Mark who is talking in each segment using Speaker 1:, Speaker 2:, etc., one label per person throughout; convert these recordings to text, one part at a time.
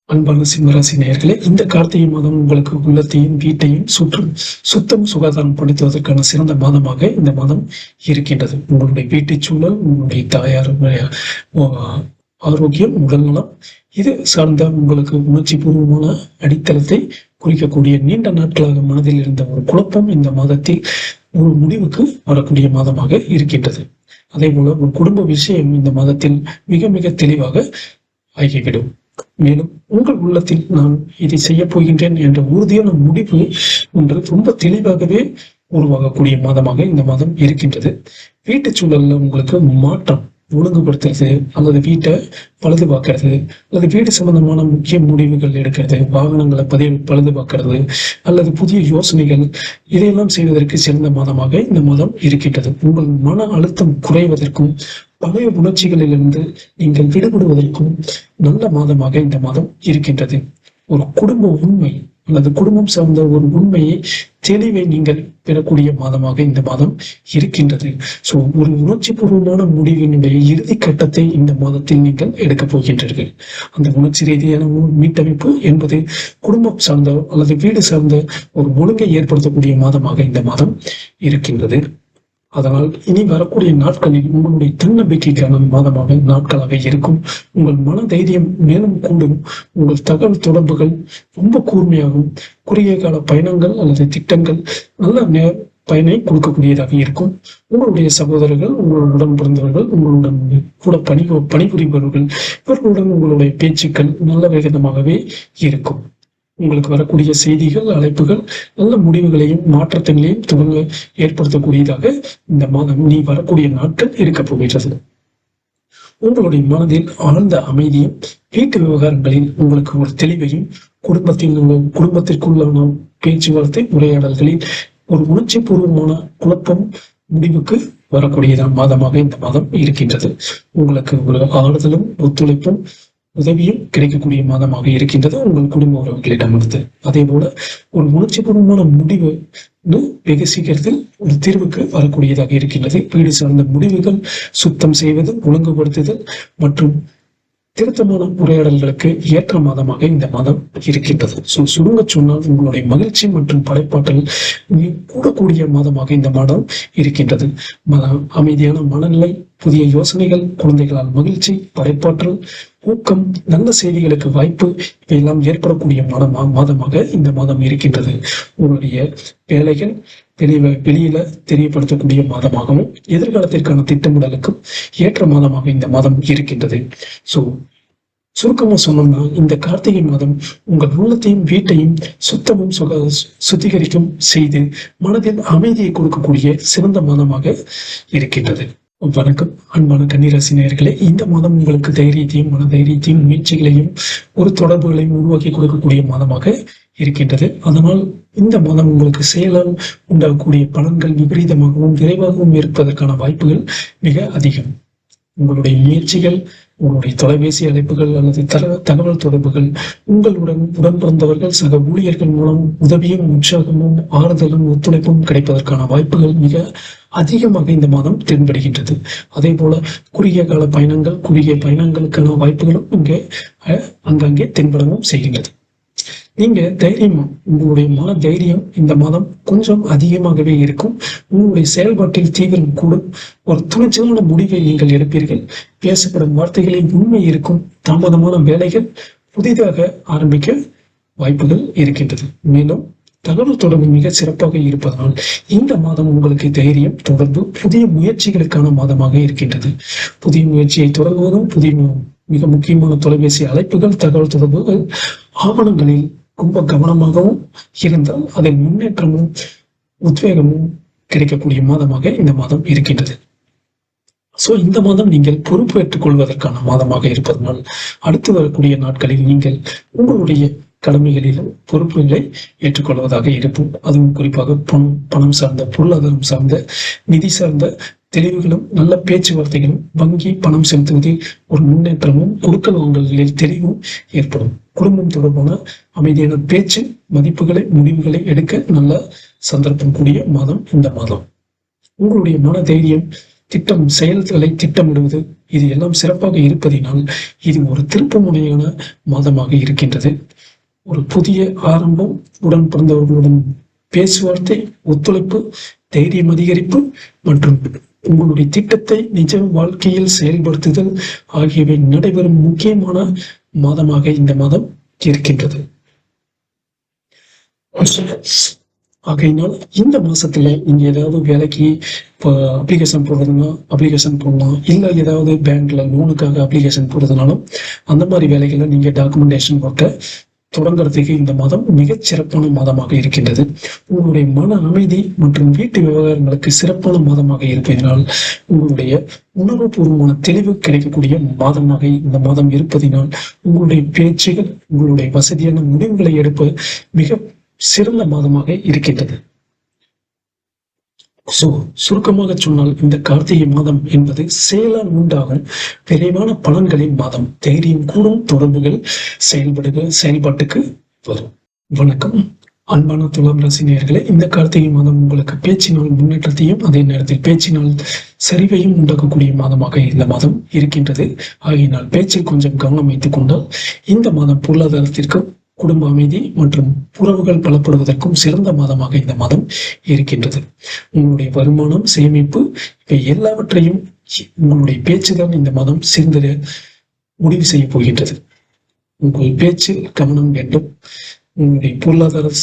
Speaker 1: அன்பான சிம்மராசி நேயர்களே, இந்த கார்த்திகை மாதம் உங்களுக்கு உள்ளத்தையும் வீட்டையும் சுத்தம் சுகாதாரம் படுத்துவதற்கான சிறந்த மாதமாக இந்த மாதம் இருக்கின்றது. உங்களுடைய வீட்டு சூழல், உங்களுடைய தாயாருடைய ஆரோக்கியம், உடல்நலம் இது சார்ந்த உங்களுக்கு உணர்ச்சி பூர்வமான அடித்தளத்தை குறிக்கக்கூடிய நீண்ட நாட்களாக மனதில் இருந்த ஒரு குழப்பம் இந்த மாதத்தில் ஒரு முடிவுக்கு வரக்கூடிய மாதமாக இருக்கின்றது. அதே போல ஒரு குடும்ப விஷயம் இந்த மாதத்தில் மிக மிக தெளிவாக ஆகிவிடும். மேலும் உங்கள் உள்ளத்தில் நான் இதை செய்ய போகின்றேன் என்ற உறுதியான முடிவு ஒன்று ரொம்ப தெளிவாகவே உருவாகக்கூடிய மாதமாக இந்த மாதம் இருக்கின்றது. வீட்டு சூழல்ல உங்களுக்கு மாற்றம் ஒழுங்குபடுத்துறது, அல்லது வீட்டை பழுது பார்க்கறது, அல்லது வீடு சம்பந்தமான முக்கிய முடிவுகள் எடுக்கிறது, வாகனங்களை பழுது பார்க்கறது, அல்லது புதிய யோசனைகள் இதையெல்லாம் செய்வதற்கு சிறந்த மாதமாக இந்த மாதம் இருக்கின்றது. உங்கள் மன அழுத்தம் குறைவதற்கும் பழைய உணர்ச்சிகளிலிருந்து நீங்கள் விடுபடுவதற்கும் நல்ல மாதமாக இந்த மாதம் இருக்கின்றது. ஒரு குடும்ப உண்மை அல்லது குடும்பம் சார்ந்த ஒரு உண்மையை தெளிவை நீங்கள் பெறக்கூடிய மாதமாக இந்த மாதம் இருக்கின்றது. ஸோ ஒரு உணர்ச்சி பூர்வமான முடிவினுடைய இறுதி கட்டத்தை இந்த மாதத்தில் நீங்கள் எடுக்கப் போகின்றீர்கள். அந்த உணர்ச்சி ரீதியான மீட்டமைப்பு என்பது குடும்பம் சார்ந்த அல்லது வீடு சார்ந்த ஒரு ஒழுங்கை ஏற்படுத்தக்கூடிய மாதமாக இந்த மாதம் இருக்கின்றது. அதனால் இனி வரக்கூடிய நாட்களில் உங்களுடைய தன்னம்பிக்கைக்கான மாதமாக நாட்களாக இருக்கும். உங்கள் மன தைரியம் மேலும் கூடும். உங்கள் தகவல் தொடர்புகள் ரொம்ப கூர்மையாகும். குறுகிய கால பயணங்கள் அல்லது திட்டங்கள் நல்ல பயனை கொடுக்கக்கூடியதாக இருக்கும். உங்களுடைய சகோதரர்கள், உங்களுடன் பிறந்தவர்கள், உங்களுடன் கூட பணிபுரிபவர்கள் இவர்களுடன் உங்களுடைய பேச்சுக்கள் நல்ல விதமாகவே இருக்கும். உங்களுக்கு வரக்கூடிய செய்திகள், அழைப்புகள் நல்ல முடிவுகளையும் மாற்றத்தினையும் தொடங்க ஏற்படுத்தக்கூடியதாக இந்த மாதம் நீ வரக்கூடிய நாட்கள் இருக்க போகின்றது. உங்களுடைய மனதில் ஆழ்ந்த அமைதியும், வீட்டு விவகாரங்களில் உங்களுக்கு ஒரு தெளிவையும், குடும்பத்திற்குள்ளான பேச்சுவார்த்தை உரையாடல்களில் ஒரு உணர்ச்சி பூர்வமான குழப்பம் முடிவுக்கு வரக்கூடிய மாதமாக இந்த மாதம் இருக்கின்றது. உங்களுக்கு ஒரு ஆறுதலும் ஒத்துழைப்பும் உதவியும் கிடைக்கக்கூடிய மாதமாக இருக்கின்றது உங்கள் குடும்ப உறவுகளிடமிருந்து. அதே போல ஒரு உணர்ச்சிபூர்வமான முடிவு வெகு சீக்கிரத்தில் ஒரு தீர்வுக்கு வரக்கூடியதாக இருக்கின்றது. வீடு சார்ந்த முடிவுகள், சுத்தம் செய்வது, ஒழுங்குபடுத்துதல் மற்றும் திருத்தமான உரையாடல்களுக்கு ஏற்ற மாதமாக இந்த மாதம் இருக்கின்றது. சுருங்க சொன்னால் உங்களுடைய மகிழ்ச்சி மற்றும் படைப்பாற்றல் கூடக்கூடிய மாதமாக இந்த மாதம் இருக்கின்றது. அமைதியான மனநிலை, புதிய யோசனைகள், குழந்தைகளால் மகிழ்ச்சி, படைப்பாற்றல், ஊக்கம், நல்ல செய்திகளுக்கு வாய்ப்பு இவையெல்லாம் ஏற்படக்கூடிய மாதமாக இந்த மாதம் இருக்கின்றது. உங்களுடைய வேலைகள் வெளியில தெரியப்படுத்தக்கூடிய மாதமாகவும் எதிர்காலத்திற்கான திட்டமிடலுக்கும் ஏற்ற மாதமாக இந்த மாதம் இருக்கின்றது. சுருக்கமா சொன்னோம்னா இந்த கார்த்திகை மாதம் உங்கள் உள்ளத்தையும் வீட்டையும் சுத்திகரிக்கும் செய்து மனதில் அமைதியை கொடுக்கக்கூடிய சிறந்த மாதமாக இருக்கின்றது. வணக்கம் அன்பான கன்னிராசி நேயர்களே, இந்த மாதம் உங்களுக்கு தைரியத்தையும் மன தைரியத்தையும் முயற்சிகளையும் ஒரு தொடர்புகளையும் உருவாக்கி கொடுக்கக்கூடிய மாதமாக இருக்கின்றது. அதனால் இந்த மாதம் உங்களுக்கு செயலால் உண்டாகக்கூடிய பலன்கள் விபரீதமாகவும் விரைவாகவும் இருப்பதற்கான வாய்ப்புகள் மிக அதிகம். உங்களுடைய முயற்சிகள், உங்களுடைய தொலைபேசி அழைப்புகள் அல்லது தகவல் தொடர்புகள், உடன் பிறந்தவர்கள், சக ஊழியர்கள் மூலம் உதவியும் உற்சாகமும் ஆறுதலும் ஒத்துழைப்பும் கிடைப்பதற்கான வாய்ப்புகள் மிக அதிகமாக இந்த மாதம் தென்படுகின்றது. அதே போல குறுகிய கால பயணங்கள், குறுகிய பயணங்களுக்கான வாய்ப்புகளும் இங்கே அங்கங்கே தென்படவும் செய்கின்றது. நீங்க தைரியமா, உங்களுடைய மன தைரியம் இந்த மாதம் கொஞ்சம் அதிகமாகவே இருக்கும். உங்களுடைய செயல்பாட்டில் தீவிரம் கூடும். ஒரு துணிச்சலான முடிவை நீங்கள் எடுப்பீர்கள். பேசப்படும் வார்த்தைகளில் உண்மை இருக்கும். தாமதமான வேலைகள் புதிதாக ஆரம்பிக்க வாய்ப்புகள் இருக்கின்றது. மேலும் தகவல் தொடர்பு மிக சிறப்பாக இருப்பதால் இந்த மாதம் உங்களுக்கு தைரியம், தொடர்பு, புதிய முயற்சிகளுக்கான மாதமாக இருக்கின்றது. புதிய முயற்சியை தொடங்குவதும், மிக முக்கியமான தொலைபேசி அழைப்புகள், தகவல் தொடர்புகள், ஆவணங்களில் ரொம்ப கவனமாகவும் இருந்தால் அதில் முன்னேற்றமும் உத்வேகமும் கிடைக்கக்கூடிய மாதமாக இந்த மாதம் இருக்கின்றது. இந்த மாதம் நீங்கள் பொறுப்பு ஏற்றுக் கொள்வதற்கான மாதமாக இருப்பதனால் அடுத்து வரக்கூடிய நாட்களில் நீங்கள் உங்களுடைய கடமைகளிலும் பொறுப்புகளை ஏற்றுக்கொள்வதாக இருக்கும். அதுவும் குறிப்பாக பணம் சார்ந்த, பொருளாதாரம் சார்ந்த, நிதி சார்ந்த தெளிவுகளும் நல்ல பேச்சுவார்த்தைகளும், வங்கி பணம் செலுத்துவதில் ஒரு முன்னேற்றமும், கொடுக்கல் வாங்கல்களில் தெளிவும் ஏற்படும். குடும்பம் தொடர்பான அமைதியான பேச்சு, மதிப்புகளை, முடிவுகளை எடுக்க நல்ல சந்தர்ப்பம் கூடிய மாதம் இந்த மாதம். உங்களுடைய மன தைரியம், செயல்களை திட்டமிடுவது இது எல்லாம் சிறப்பாக இருப்பதினால் இது ஒரு திருப்பு முனையான மாதமாக இருக்கின்றது. ஒரு புதிய ஆரம்பம், உடன் பிறந்தவர்களுடன் பேச்சுவார்த்தை, ஒத்துழைப்பு, தைரியம் அதிகரிப்பு மற்றும் உங்களுடைய திட்டத்தை நிஜ வாழ்க்கையில் செயல்படுத்துதல் ஆகியவை நடைபெறும் முக்கியமான மாதமாக இந்த மாதம் இருக்கின்றது. ஆகையினால் இந்த மாசத்துல நீங்க ஏதாவது வேலைக்கு இப்போ அப்ளிகேஷன் போடுறதுனா அப்ளிகேஷன் போடலாம், இல்லை ஏதாவது பேங்க்ல லோனுக்காக அப்ளிகேஷன் போடுறதுனாலும் அந்த மாதிரி வேலைகளை நீங்க டாக்குமெண்டேஷன் ஒர்க்கை தொடங்குறதுக்கு இந்த மாதம் மிகச் சிறப்பான மாதமாக இருக்கின்றது. உங்களுடைய மன அமைதி மற்றும் வீட்டு விவகாரங்களுக்கு சிறப்பான மாதமாக இருப்பதனால் உங்களுடைய உணர்வுபூர்வமான தெளிவு கிடைக்கக்கூடிய மாதமாக இந்த மாதம் இருப்பதினால் உங்களுடைய பேச்சுகள், உங்களுடைய வசதியான முடிவுகளை எடுப்ப மிக சிறந்த மாதமாக இருக்கின்றது. சுருக்கமாக சொன்னால் இந்த கார்த்திகை மாதம் என்பது செயலால் உண்டாகும் விரைவான பலன்களின் மாதம். தைரியம் கூடும், தொடர்புகள் செயல்பாட்டுக்கு வரும். வணக்கம் அன்பான துலாம் ராசி நேயர்களே, இந்த கார்த்திகை மாதம் உங்களுக்கு பேச்சினால் முன்னேற்றத்தையும் அதே நேரத்தில் பேச்சினால் சரிவையும் உண்டாக்கக்கூடிய மாதமாக இந்த மாதம் இருக்கின்றது. ஆகையினால் பேச்சில் கொஞ்சம் கவனம் வைத்துக் கொண்டால் இந்த மாதம் பொருளாதாரத்திற்கும் குடும்ப அமைதி மற்றும் உறவுகள் பலப்படுவதற்கும் சிறந்த மாதமாக இந்த மாதம் இருக்கின்றது. உங்களுடைய வருமானம், சேமிப்பு இவை எல்லாவற்றையும் உங்களுடைய பேச்சுதான் இந்த மாதம் சிறந்த முடிவு செய்ய போகின்றது. உங்கள் பேச்சில் கவனம் வேண்டும். உங்களுடைய பொருளாதார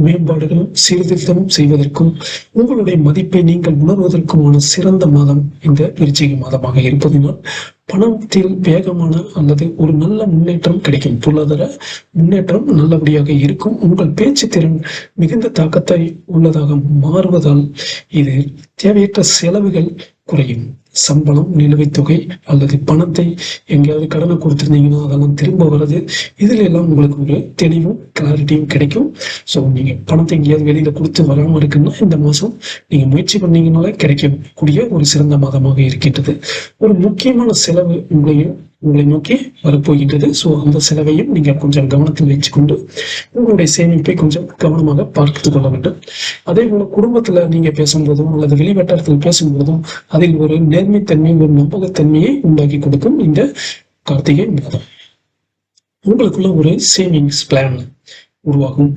Speaker 1: மேம்பாடுகளும் சீர்திருத்தமும் செய்வதற்கும் உங்களுடைய மதிப்பை நீங்கள் உணர்வதற்குமான சிறந்த மாதம் இந்த விருச்சிக மாதமாக இருப்பதனால் பணத்தில் வேகமான அல்லது ஒரு நல்ல முன்னேற்றம் கிடைக்கும். பொருளாதார முன்னேற்றம் நல்லபடியாக இருக்கும். உங்கள் பேச்சு திறன் மிகுந்த தாக்கத்தை உள்ளதாக மாறுவதால் இது தேவையற்ற செலவுகள் குறையும். சம்பளம், நிலுவைத் தொகை அல்லது பணத்தை எங்கேயாவது கடனை கொடுத்துருந்தீங்கன்னா அதெல்லாம் திரும்ப வர்றது, இதுல எல்லாம் உங்களுக்கு ஒரு தெளிவும் கிளாரிட்டியும் கிடைக்கும். ஸோ நீங்க பணத்தை எங்கேயாவது வெளியில கொடுத்து வராமல் இருக்குன்னா இந்த மாசம் நீங்க முயற்சி பண்ணீங்கனாலே கிடைக்கக்கூடிய ஒரு சிறந்த மாதமாக இருக்கின்றது. ஒரு முக்கியமான செலவு உங்களை நோக்கி வரப்போகின்றது. ஸோ அந்த செலவையும் நீங்க கொஞ்சம் கவனத்தில் வச்சுக்கொண்டு உங்களுடைய சேமிப்பை கொஞ்சம் கவனமாக பார்த்து கொள்ள வேண்டும். அதே போல குடும்பத்துல நீங்க பேசும்போதும் அல்லது வெளிவட்டாரத்தில் பேசும்போதும் அதில் ஒரு நேர்மைத்தன்மை, ஒரு நம்பகத்தன்மையை உண்டாக்கி கொடுக்கும் இந்த கார்த்திகை மாதம். உங்களுக்குள்ள ஒரு சேவிங்ஸ் பிளான் உருவாகும்.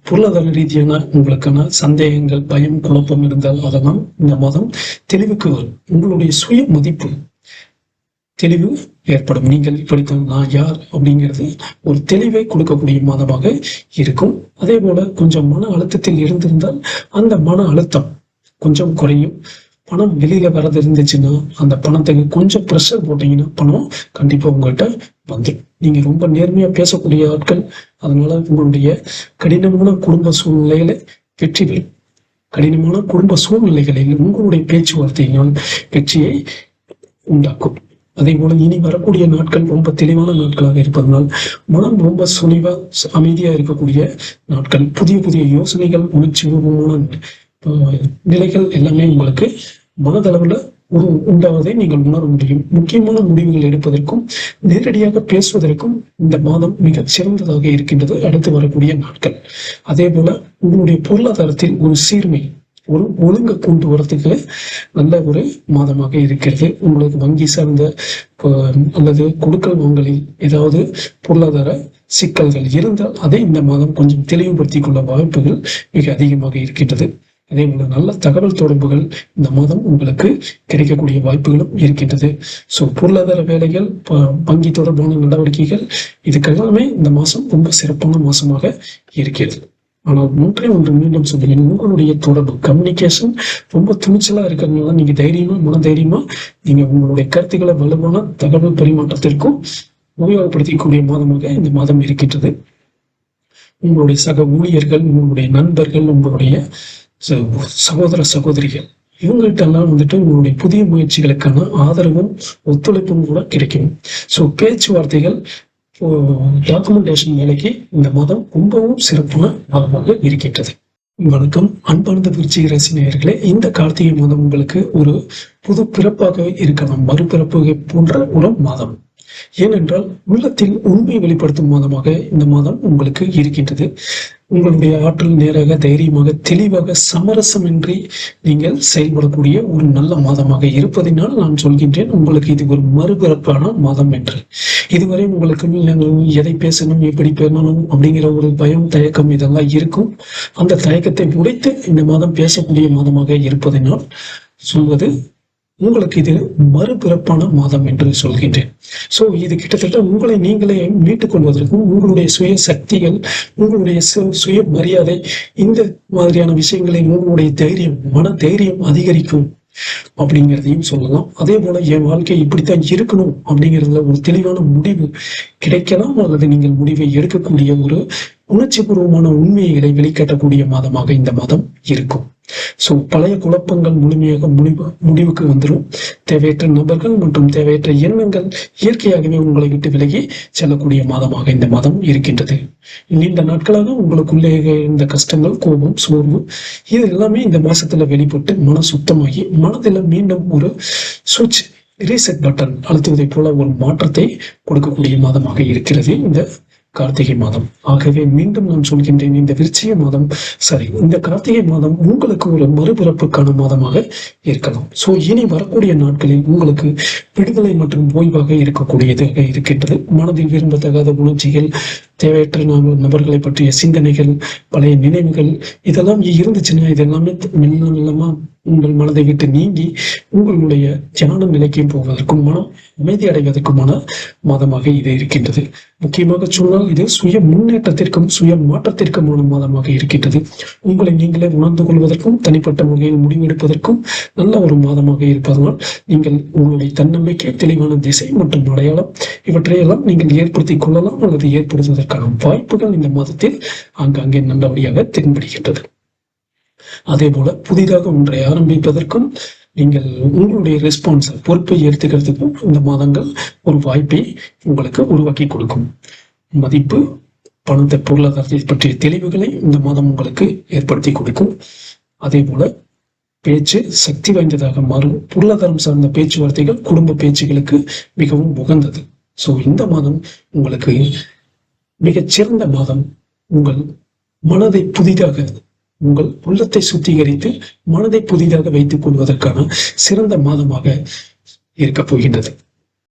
Speaker 1: பொருளாதார ரீதியான உங்களுக்கான சந்தேகங்கள், பயம், குழப்பம் இருந்தால் அதெல்லாம் இந்த மாதம் தெளிவுக்கு வரும். உங்களுடைய சுய மதிப்பு தெளிவு ஏற்படும். நீங்கள் இப்படித்தான், நான் யார் அப்படிங்கிறது ஒரு தெளிவை கொடுக்கக்கூடிய மாதமாக இருக்கும். அதே போல கொஞ்சம் மன அழுத்தத்தில் இருந்திருந்தால் அந்த மன அழுத்தம் கொஞ்சம் குறையும். பணம் வெளியில வரது இருந்துச்சுன்னா அந்த பணத்துக்கு கொஞ்சம் ப்ரெஷர் போட்டீங்கன்னா பணம் கண்டிப்பா உங்கள்கிட்ட வந்துடும். நீங்க ரொம்ப நேர்மையா பேசக்கூடிய ஆட்கள், அதனால உங்களுடைய கடினமான குடும்ப சூழ்நிலையில வெற்றி பெறும். கடினமான குடும்ப சூழ்நிலைகளில் உங்களுடைய பேச்சுவார்த்தையினால் வெற்றியை உண்டாக்கும். அதே போல இனி வரக்கூடிய நாட்கள் ரொம்ப தெளிவான நாட்களாக இருப்பதனால் மனம் ரொம்ப சுழிவா அமைதியா இருக்கக்கூடிய நாட்கள். புதிய புதிய யோசனைகள், உணர்ச்சிபூர்வமான நிலைகள் எல்லாமே உங்களுக்கு மனதளவுல உண்டாவதை நீங்கள் உணர முடியும். முக்கியமான முடிவுகள் எடுப்பதற்கும் நேரடியாக பேசுவதற்கும் இந்த மாதம் மிக சிறந்ததாக இருக்கின்றது அடுத்து வரக்கூடிய நாட்கள். அதே போல உங்களுடைய பொருளாதாரத்தில் ஒரு சீர்மை, ஒரு ஒழுங்கு கொண்டு வரத்துக்கு நல்ல ஒரு மாதமாக இருக்கிறது. உங்களுக்கு வங்கி சார்ந்த அல்லது கொடுக்கல் வாங்கலில் ஏதாவது பொருளாதார சிக்கல்கள் இருந்தால் அதை இந்த மாதம் கொஞ்சம் தெளிவுபடுத்திக் கொள்ள வாய்ப்புகள் மிக அதிகமாக இருக்கின்றது. அதே போல நல்ல தகவல் தொடர்புகள் இந்த மாதம் உங்களுக்கு கிடைக்கக்கூடிய வாய்ப்புகளும் இருக்கின்றது. ஸோ பொருளாதார வேலைகள், வங்கி தொடர்பான நடவடிக்கைகள் இதுக்கெல்லாமே இந்த மாதம் ரொம்ப சிறப்பான மாசமாக இருக்கிறது. ஆனால் ஒன்று மீண்டும் சொல்லுங்க, உங்களுடைய தொடர்பு கம்யூனிகேஷன் ரொம்ப துணிச்சலா இருக்கிறதுனால நீங்க மன தைரியமா நீங்க உங்களுடைய கருத்துக்களை வலுவான தகவல் பரிமாற்றத்திற்கும் உபயோகப்படுத்திக்கூடிய மாதமாக இந்த மாதம் இருக்கின்றது. உங்களுடைய சக ஊழியர்கள், உங்களுடைய நண்பர்கள், உங்களுடைய சகோதர சகோதரிகள் இவங்கள்ட்ட எல்லாம் உங்களுடைய புதிய முயற்சிகளுக்கான ஆதரவும் ஒத்துழைப்பும் கூட கிடைக்கும். ஸோ பேச்சுவார்த்தைகள், டாக்குமெண்டேஷன் வேலைக்கு இந்த மாதம் ரொம்பவும் சிறப்பான மாதமாக இருக்கின்றது. வணக்கம் அன்பார்ந்த விருச்சிக ராசி நேயர்களே, இந்த கார்த்திகை மாதம் உங்களுக்கு ஒரு புது பிறப்பாக இருக்கலாம், மறுபிறப்பு போன்ற ஒரு மாதம். ஏனென்றால் உள்ளத்தில் உண்மை வெளிப்படுத்தும் மாதமாக இந்த மாதம் உங்களுக்கு இருக்கின்றது. உங்களுடைய ஆற்றல் நேராக, தைரியமாக, தெளிவாக, சமரசமின்றி நீங்கள் செயல்படக்கூடிய ஒரு நல்ல மாதமாக இருப்பதினால் நான் சொல்கின்றேன் உங்களுக்கு இது ஒரு மறுபிறப்பான மாதம் என்று. இதுவரை உங்களுக்கு எதை பேசணும், எப்படி பேசணும் அப்படிங்கிற ஒரு பயம், தயக்கம் இதெல்லாம் இருக்கும். அந்த தயக்கத்தை உடைத்து இந்த மாதம் பேசக்கூடிய மாதமாக இருப்பதினால் சொல்வது உங்களுக்கு இது மறுபிறப்பான மாதம் என்று சொல்கின்றேன். சோ இது கிட்டத்தட்ட உங்களை நீங்களே மீட்டுக் கொள்வதற்கும், உங்களுடைய சுய சக்திகள், உங்களுடைய சுய மரியாதை, இந்த மாதிரியான விஷயங்களை உங்களுடைய தைரியம், மன தைரியம் அதிகரிக்கும் அப்படிங்கிறதையும் சொல்லலாம். அதே போல என் வாழ்க்கை இப்படித்தான் இருக்கணும் அப்படிங்கிறதுல ஒரு தெளிவான முடிவு கிடைக்கலாம், அல்லது நீங்கள் முடிவை எடுக்கக்கூடிய ஒரு உணர்ச்சி பூர்வமான உண்மைகளை வெளிக்காட்டக்கூடிய மாதமாக இந்த மாதம் இருக்கும். சோ பழைய குழப்பங்கள் முழுமையாக முடிவுக்கு வந்துடும். தேவையற்ற நபர்கள் மற்றும் தேவையற்ற எண்ணங்கள் இயற்கையாகவே உங்களை விட்டு விலகி செல்லக்கூடிய மாதமாக இந்த மாதம் இருக்கின்றது. நீண்ட நாட்களாக உங்களுக்குள்ளே இருந்த கஷ்டங்கள், கோபம், சோர்வு இது எல்லாமே இந்த மாசத்துல வெளிப்பட்டு மன சுத்தமாகி மனதில் மீண்டும் ஒரு சுவிட்ச், ரீசெட் பட்டன் அழுத்துவதை போல ஒரு மாற்றத்தை கொடுக்கக்கூடிய மாதமாக இருக்கிறது இந்த கார்த்திகை மாதம். ஆகவே மீண்டும் நான் சொல்கின்றேன், இந்த விருச்சிக மாதம் இந்த கார்த்திகை மாதம் உங்களுக்கு ஒரு மறுபிறப்புக்கான மாதமாக இருக்கலாம். சோ இனி வரக்கூடிய நாட்களில் உங்களுக்கு விடுதலை மற்றும் ஓய்வாக இருக்கக்கூடியதாக இருக்கின்றது. மனதில் விரும்பத்தகாத உணர்ச்சிகள், தேவையற்ற நபர்களை பற்றிய சிந்தனைகள், பழைய நினைவுகள் இதெல்லாம் இருந்துச்சுன்னா இதெல்லாமே மெல்ல மெல்லமா உங்கள் மனதை விட்டு நீங்கி உங்களுடைய தியான நிலைக்கு போவதற்கும், மனம் அமைதி அடைவதற்குமான மாதமாக இது இருக்கின்றது. முக்கியமாக சொன்னால் இது சுய முன்னேற்றத்திற்கும் சுய மாற்றத்திற்குமான மாதமாக இருக்கின்றது. உங்களை நீங்களே உணர்ந்து கொள்வதற்கும், தனிப்பட்ட முறையில் முடிவெடுப்பதற்கும் நல்ல ஒரு மாதமாக இருப்பதனால் நீங்கள் உங்களுடைய தன்னம்பிக்கை, தெளிவான திசை மற்றும் அடையாளம் இவற்றையெல்லாம் நீங்கள் ஏற்படுத்திக் கொள்ளலாம், அல்லது ஏற்படுத்துவதற்கான வாய்ப்புகள் இந்த மாதத்தில் ஆங்காங்கே நல்லபடியாக தென்படுகின்றது. அதே போல புதிதாக ஒன்றை ஆரம்பிப்பதற்கும், நீங்கள் உங்களுடைய ரெஸ்பான்ஸ், பொறுப்பை ஏற்றுக்கிறதுக்கும் இந்த மாதங்கள் ஒரு வாய்ப்பை உங்களுக்கு உருவாக்கி கொடுக்கும். மதிப்பு, பணத்தை, பொருளாதாரத்தை பற்றிய தெளிவுகளை இந்த மாதம் உங்களுக்கு ஏற்படுத்தி கொடுக்கும். அதே போல பேச்சு சக்தி வாய்ந்ததாக மாறும். பொருளாதாரம் சார்ந்த பேச்சுவார்த்தைகள் குடும்ப பேச்சுகளுக்கு மிகவும் உகந்தது. சோ இந்த மாதம் உங்களுக்கு மிகச்சிறந்த மாதம். உங்கள் மனதை புதிதாக, உங்கள் உள்ளத்தை சுத்திகரித்து மனதை புதிதாக வைத்துக் கொள்வதற்கான சிறந்த மாதமாக இருக்கப் போகின்றது.